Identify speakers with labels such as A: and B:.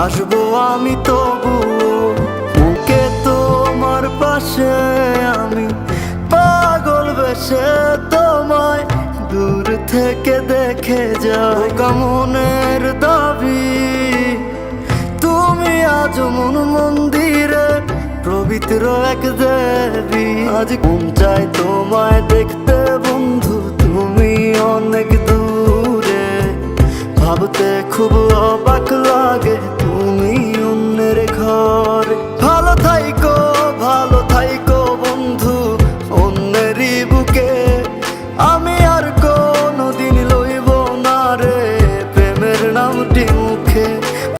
A: আসবো আমি তবু বুকে তোমার পাশে, আমি পাগল বেশে তোমায় দূর থেকে দেখে যাই। মনের দাবি তুমি আজ মন মন্দিরে পবিত্র এক দেবী। আজ মন চাই তোমায় দেখতে বন্ধু, তুমি অনেক দূরে। ভাবতে খুব অবাক লাগে